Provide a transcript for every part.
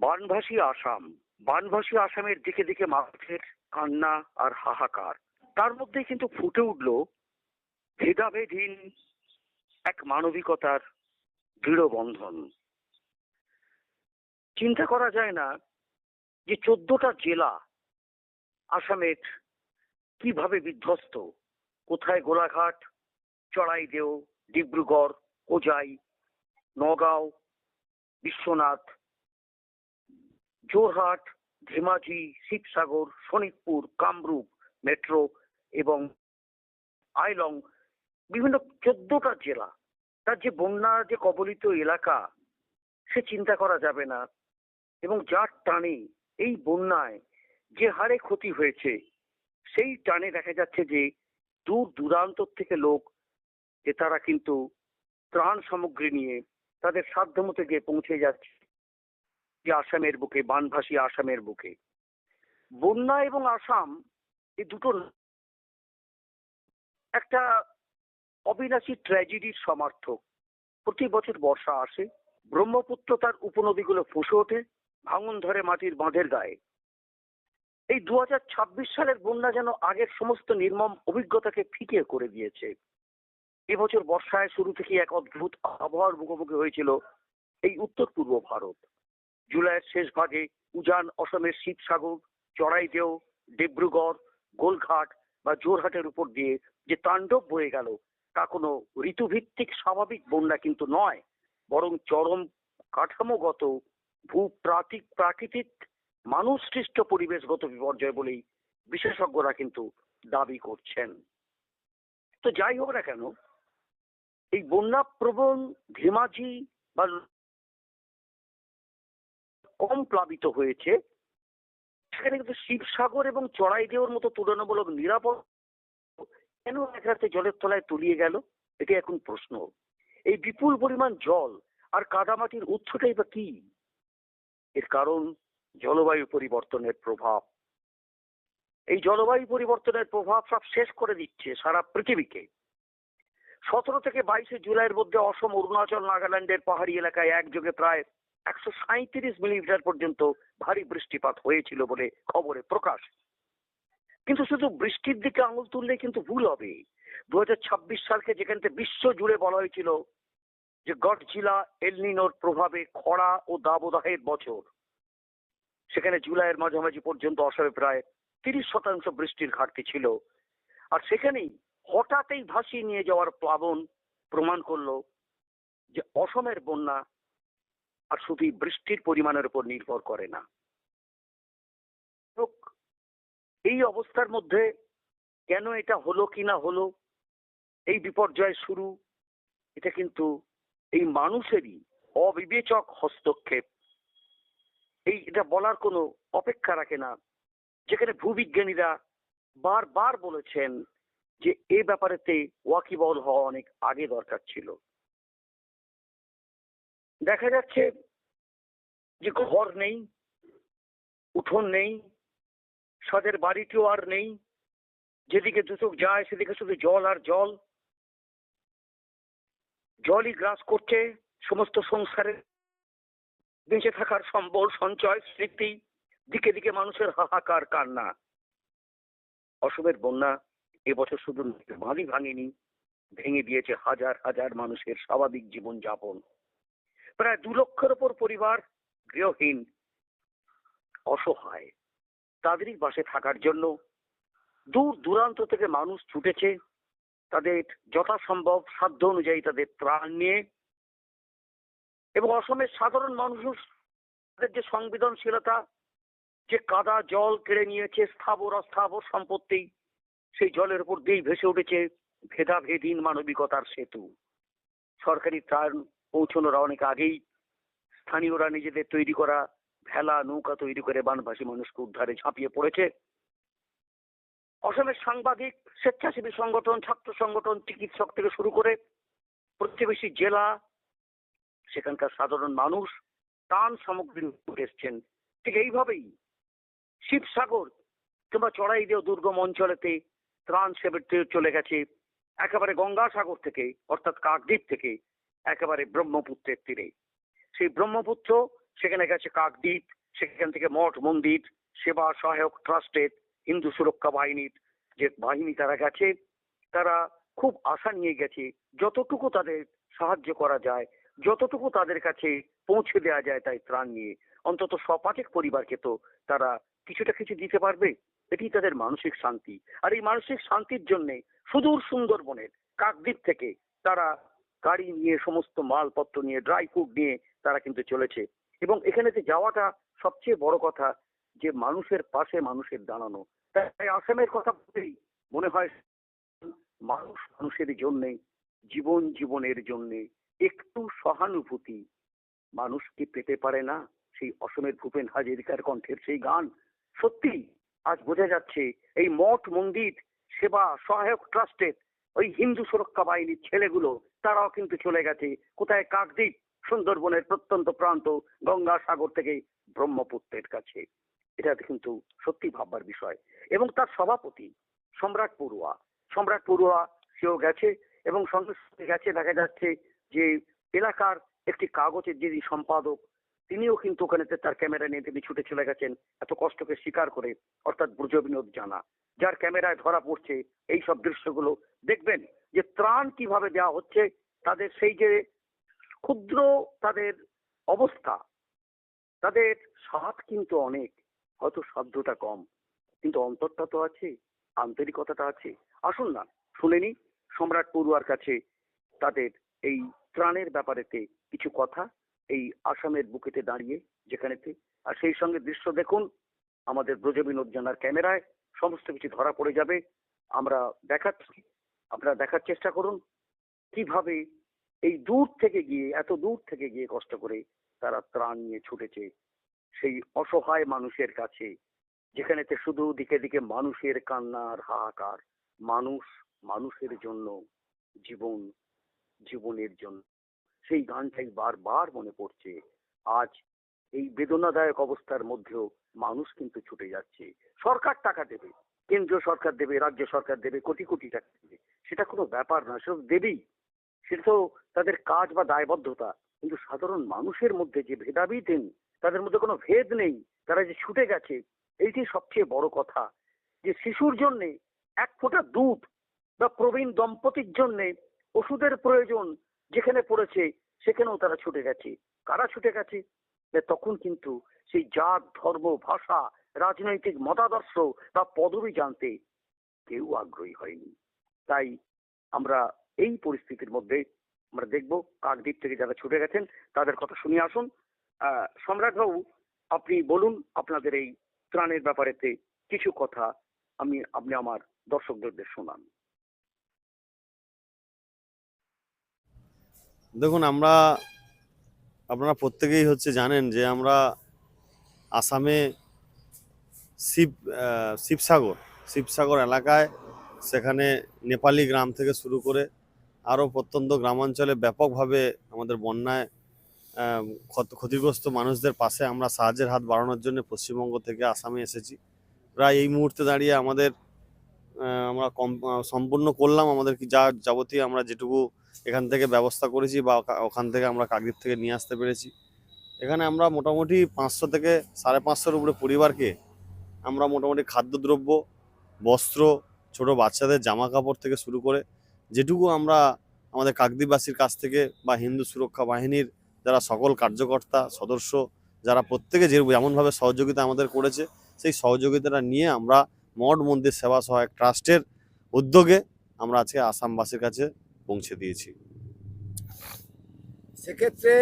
বানভাসী আসাম। বানভাসী আসামের দিকে দিকে মানুষের কান্না আর হাহাকার। তার মধ্যে কিন্তু ফুটে উঠল ভেদাভেদহীন এক মানবিকতার দৃঢ় বন্ধন। চিন্তা করা যায় না যে 14টা জেলা আসামের কিভাবে বিধ্বস্ত, কোথায় গোলাঘাট, চড়াইদেও, ডিব্রুগড়, হোজাই, নগাঁও, বিশ্বনাথ, যোরহাট, ধেমাজি, শিবসাগর, শোনিতপুর, কামরূপ মেট্রো এবং আইলং, বিভিন্ন 14টা জেলা, তার যে বন্যা যে কবলিত এলাকা সে চিন্তা করা যাবে না। এবং যার টানে এই বন্যায় যে হারে ক্ষতি হয়েছে সেই টানে দেখা যাচ্ছে যে দূর দূরান্ত থেকে লোক যে তারা কিন্তু ত্রাণ সামগ্রী নিয়ে তাদের সাধ্যমতো গিয়ে পৌঁছে যাচ্ছে যে আসামের বুকে, বানভাসী আসামের বুকে। বন্যা এবং আসাম এই দুটো একটা অবিনাশী ট্র্যাজেডির সমার্থক। প্রতি বছর বর্ষা আসে, ব্রহ্মপুত্র তার উপনদীগুলো ফুঁসে ওঠে, ভাঙন ধরে মাটির বাঁধের গায়ে। এই 2026 সালের বন্যা যেন আগের সমস্ত নির্মম অভিজ্ঞতাকে ফিকে করে দিয়েছে। এবছর বর্ষায় শুরু থেকে এক অদ্ভুত আবহাওয়ার মুখোমুখি হয়েছিল এই উত্তর পূর্ব ভারত। জুলাইয়ের শেষ ভাগে উজান অসমের শিবসাগর, চড়াইদেও, ডিব্রুগড়, গোলঘাট বা যোরহাটের উপর দিয়ে যে তাণ্ডব বয়ে গেল তা কোনো ঋতুভিত্তিক স্বাভাবিক বন্যা কিন্তু নয়, বরং চরম কাঠামোগত প্রাকৃতিক মানুষ সৃষ্ট পরিবেশগত বিপর্যয় বলেই বিশেষজ্ঞরা কিন্তু দাবি করছেন। তো যাই হোক না কেন, এই বন্যা প্রবণ ধেমাজি বা কম প্লাবিত হয়েছে, সেখানে কিন্তু শিবসাগর এবং চড়াইদেওর মতো তুলনামূলক নিরাপদ কেন এক রাতে জলের তলায় তলিয়ে গেল, এটি এখন প্রশ্ন। এই বিপুল পরিমাণ জল আর কাদামাটির উৎসটাই বা কি? এর কারণ জলবায়ু পরিবর্তনের প্রভাব। এই জলবায়ু পরিবর্তনের প্রভাব সব শেষ করে দিচ্ছে সারা পৃথিবীকে। 17 থেকে 22 জুলাইয়ের মধ্যে অসম, অরুণাচল, নাগাল্যান্ডের পাহাড়ি এলাকায় একযোগে প্রায় 137 মিলিমিটার পর্যন্ত ভারী বৃষ্টিপাত হয়েছিল বলে খবরে প্রকাশ। কিন্তু শুধু বৃষ্টির দিকে আঙুল তুললে কিন্তু ভুল হবে। 2026 সালকে যেখান থেকে বিশ্ব জুড়ে বলা হয়েছিল যে গডজিলা এলনিনোর প্রভাবে খরা ও দাবদাহের বছর, সেখানে জুলাইয়ের মাঝামাঝি পর্যন্ত অসমে প্রায় 30% বৃষ্টির ঘাটতি ছিল। আর সেখানেই হঠাৎই ভাসিয়ে নিয়ে যাওয়ার প্লাবন প্রমাণ করলো যে অসমের বন্যা আর শুধু বৃষ্টির পরিমাণের উপর নির্ভর করে না। এই অবস্থার মধ্যে কেন এটা হলো কি না হলো, এই বিপর্যয় শুরু, এটা কিন্তু এই মানুষেরই অবিবেচক হস্তক্ষেপ। এটা বলার কোনো অপেক্ষা রাখে না, যেখানে ভূবিজ্ঞানীরা বারবার বলেছেন যে এ ব্যাপারেতে ওয়াকিবহল হওয়া অনেক আগে দরকার ছিল। দেখা যাচ্ছে যে ঘর নেই, উঠোন নেই, সাদের বাড়িটিও আর নেই, যেদিকে দুচোখ যায় সেদিকে শুধু জল আর জল। জলই গ্রাস করছে সমস্ত সংসারের বেঁচে থাকার সম্বল, সঞ্চয়, স্মৃতি। দিকে দিকে মানুষের হাহাকার কান্না। অসমের বন্যা এবছর শুধু বাঁধই ভাঙেনি, ভেঙে দিয়েছে হাজার হাজার মানুষের স্বাভাবিক জীবন যাপন। প্রায় 2 লক্ষের উপর পরিবার গৃহহীন, অসহায়। তাদেরই পাশে থাকার জন্য দূর দূরান্ত থেকে মানুষ ছুটেছে তাদের যথাসম্ভব সাধ্য অনুযায়ী তাদের ত্রাণ নিয়ে। এবং অসমের সাধারণ মানুষ তাদের যে সংবেদনশীলতা, যে কাদা জল কেড়ে নিয়েছে স্থাবর অস্থাবর সম্পত্তি, সেই জলের উপর দিয়েই ভেসে উঠেছে ভেদাভেদহীন মানবিকতার সেতু। সরকারি ত্রাণ পৌঁছানোর অনেক আগেই স্থানীয়রা নিজেদের তৈরি করা ভেলা নৌকা তৈরি করে বানভাসী মানুষকে উদ্ধারে ঝাঁপিয়ে পড়েছে। অসমের সাংবাদিক, স্বেচ্ছাসেবী সংগঠন, ছাত্র সংগঠন, চিকিৎসক থেকে শুরু করে প্রতিবেশী জেলা, সেখানকার সাধারণ মানুষ ত্রাণ সামগ্রী নিয়ে এসছেন। ঠিক এইভাবেই শিবসাগর কিংবা চড়াইদেও দুর্গম অঞ্চলেতে ত্রাণ সেবাতে চলে গেছে একেবারে গঙ্গাসাগর থেকে, অর্থাৎ কাকদ্বীপ থেকে একেবারে ব্রহ্মপুত্রের তীরে। সেই ব্রহ্মপুত্র সেখানে গেছে কাকদ্বীপ, সেখান থেকে মঠ মন্দির সেবা সহায়ক ট্রাস্টের হিন্দু সুরক্ষা বাহিনীর যে বাহিনী তারা গেছে, তারা খুব আশা নিয়ে গেছে যতটুকু তাদের সাহায্য করা যায়, যতটুকু তাদের কাছে পৌঁছে দেওয়া যায় তাই ত্রাণ নিয়ে অন্তত শপাথেক পরিবারকে তো তারা কিছুটা কিছু দিতে পারবে। এটি তাদের মানসিক শান্তি। আর এই মানসিক শান্তির জন্য সুদূর সুন্দরবনের কাকদ্বীপ থেকে তারা গাড়ি নিয়ে সমস্ত মালপত্র নিয়ে ড্রাই ফ্রুট নিয়ে তারা কিন্তু চলেছে। এবং এখানেতে যাওয়াটা সবচেয়ে বড় কথা যে মানুষের পাশে মানুষের দাঁড়ানো। তাই আসামের কথা বলতেই মনে হয় মানুষ মানুষের জন্যে, জীবন জীবনের জন্যে একটু সহানুভূতি মানুষ কি পেতে পারে না? সেই অসমের ভূপেন হাজারিকার কণ্ঠের সেই গান সত্যি আজ বোঝা যাচ্ছে এই মঠ মন্দির সেবা সহায়ক ট্রাস্টের ওই হিন্দু সুরক্ষা বাহিনীর ছেলেগুলো তারাও কিন্তু চলে গেছে কোথায়? কাকদ্বীপ, সুন্দরবনের প্রত্যন্ত প্রান্ত, গঙ্গাসাগর থেকে ব্রহ্মপুত্রের কাছে। এটা কিন্তু সত্যি ভাববার বিষয়। এবং তার সভাপতি সম্রাট পড়ুয়া সেও গেছে এবং সঙ্গে সঙ্গে গেছে দেখা যাচ্ছে যে এলাকার একটি কাগজের যিনি সম্পাদক তিনিও কিন্তু ওখানে তার ক্যামেরা নিয়ে তিনি ছুটে চলে গেছেন এত কষ্টকে স্বীকার করে, অর্থাৎ ব্রজবিনোদ জানা, যার ক্যামেরায় ধরা পড়ছে এই সব দৃশ্যগুলো। দেখবেন যে ত্রাণ কিভাবে দেওয়া হচ্ছে, তাদের সেই যে ক্ষুদ্র তাদের অবস্থা, তাদের স্বাদ কিন্তু অনেক, হয়তো সাধ্যটা কম, কিন্তু অন্তরটা তো আছে, আন্তরিকতাটা আছে। আসুন না শুনে নি সম্রাট পড়ুয়ার কাছে তাদের এই ত্রাণের ব্যাপারেতে কিছু কথা, এই আসামের বুকেতে দাঁড়িয়ে যেখানেতে। আর সেই সঙ্গে দৃশ্য দেখুন আমাদের ব্রজবিনোদ জানার ক্যামেরায় সমস্ত কিছু ধরা পড়ে যাবে। আমরা দেখাচ্ছি, আপনারা দেখার চেষ্টা করুন কিভাবে এই দূর থেকে গিয়ে, এত দূর থেকে গিয়ে কষ্ট করে তারা ত্রাণ নিয়ে ছুটেছে সেই অসহায় মানুষের কাছে, যেখানেতে শুধু দিকে দিকে মানুষের কান্নার হাহাকার। মানুষ মানুষের জন্য, জীবন জীবনের জন্য। সেই গানটাই বারবার মনে পড়ছে। আজ এই বেদনাদায়ক অবস্থার মধ্যেও মানুষ কিন্তু ছুটে যাচ্ছে। সরকার টাকা দেবে, কেন্দ্রীয় সরকার দেবে, রাজ্য সরকার দেবে, কোটি কোটি টাকা দেবে, সেটা কোনো ব্যাপার না, সেটা দেবেই, সেটা তো তাদের কাজ বা দায়বদ্ধতা। কিন্তু সাধারণ মানুষের মধ্যে যে ভেদাভেদ নেই, তাদের মধ্যে কোনো ভেদ নেই, তারা যে ছুটে গেছে, এইটি সবচেয়ে বড় কথা। যে শিশুর জন্য এক ফোঁটা দুধ বা প্রবীণ দম্পতির জন্য ওষুধের প্রয়োজন যেখানে পড়েছে সেখানেও তারা ছুটে গেছে। কারা ছুটে গেছে? তখন কিন্তু সেই জাত ধর্ম ভাষা রাজনৈতিক মতাদর্শ বা পদবি জানতে কেউ আগ্রহী হয়নি। তাই আমরা এই পরিস্থিতির মধ্যে আমরা দেখব কাকদ্বীপ থেকে যারা ছুটে গেছেন তাদের কথা শুনে আসুন। সম্রাট বাবু, আপনি বলুন আপনাদের এই ত্রাণের ব্যাপারেতে কিছু কথা আপনি আমার দর্শকদের শোনান। দেখুন, আপনারা প্রত্যেকেই জানেন যে আমরা আসামে শিবসাগর এলাকায়, সেখানে নেপালি গ্রাম থেকে শুরু করে আরও প্রত্যন্ত গ্রামাঞ্চলে ব্যাপকভাবে আমাদের বন্যায় ক্ষতিগ্রস্ত মানুষদের পাশে আমরা সাহায্যের হাত বাড়ানোর জন্য পশ্চিমবঙ্গ থেকে আসামে এসেছি। প্রায় এই মুহূর্তে দাঁড়িয়ে আমরা সম্পূর্ণ করলাম আমাদের যা যাবতীয় আমরা যেটুকু এখান থেকে ব্যবস্থা করেছি বা ওখান থেকে আমরা কাকদ্বীপ থেকে নিয়ে আসতে পেরেছি। এখানে আমরা মোটামুটি 500 থেকে 550 উপরে পরিবারকে আমরা মোটামুটি খাদ্যদ্রব্য, বস্ত্র, ছোট বাচ্চাদের জামা কাপড় থেকে শুরু করে যেটুকু আমরা আমাদের কাকদ্বীপবাসীর কাছ থেকে বা হিন্দু সুরক্ষা বাহিনীর যারা সকল কার্যকর্তা সদস্য যারা প্রত্যেকে যেমনভাবে সহযোগিতা আমাদের করেছে, সেই সহযোগিতাটা নিয়ে আমরা মঠ মন্দির সেবা সহায়ক ট্রাস্টের উদ্যোগে আমরা আজকে আসামবাসীর কাছে পৌঁছে দিয়েছি। সেক্ষেত্রে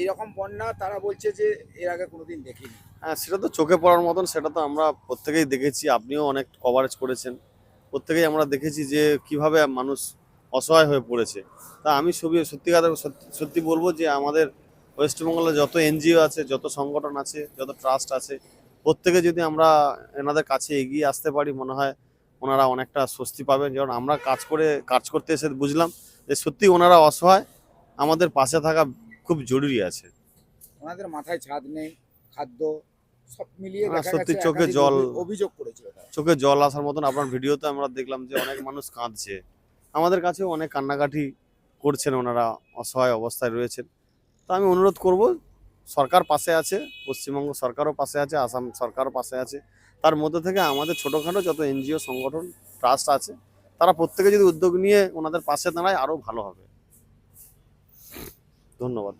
এইরকম বন্যা তারা বলছে যে এর আগে কোনোদিন দেখিনি। হ্যাঁ, সেটা তো চোখে পড়ার মতন, সেটা তো আমরা প্রত্যেকেই দেখেছি, আপনিও অনেক কভারেজ করেছেন, প্রত্যেকেই আমরা দেখেছি যে কিভাবে মানুষ অসহায় হয়ে পড়েছে। তা আমি সত্যি বলবো যে আমাদের ওয়েস্টবেঙ্গলে যত এনজিও আছে, যত সংগঠন আছে, যত ট্রাস্ট আছে, প্রত্যেকে যদি আমরা এনাদের কাছে এগিয়ে আসতে পারি, মনে হয় ওনারা অনেকটা স্বস্তি পাবেন। যেমন আমরা কাজ করতে এসে বুঝলাম যে সত্যি ওনারা অসহায়, আমাদের পাশে থাকা খুব জরুরি আছে। ওনাদের মাথায় ছাদ নেই, খাদ্য সব মিলিয়ে দেখা সত্যি গেছে চোখে জল, অভিযোগ করেছিল তারা। চোখে জল আসার মতন আপনার ভিডিওতে আমরা দেখলাম যে অনেক মানুষ কাঁদছে, আমাদের কাছেও অনেক কান্নাকাটি করছেন, ওনারা অসহায় অবস্থায় রয়েছেন। তা আমি অনুরোধ করব সরকার পাশে আছে, পশ্চিমবঙ্গ সরকারও পাশে আছে, আসাম সরকারও পাশে আছে। তার মধ্যে থেকে আমাদের ছোটোখাটো যত এনজিও সংগঠন ট্রাস্ট আছে, তারা প্রত্যেকে যদি উদ্যোগ নিয়ে ওনাদের পাশে দাঁড়ায় আরও ভালো হবে। ধন্যবাদ।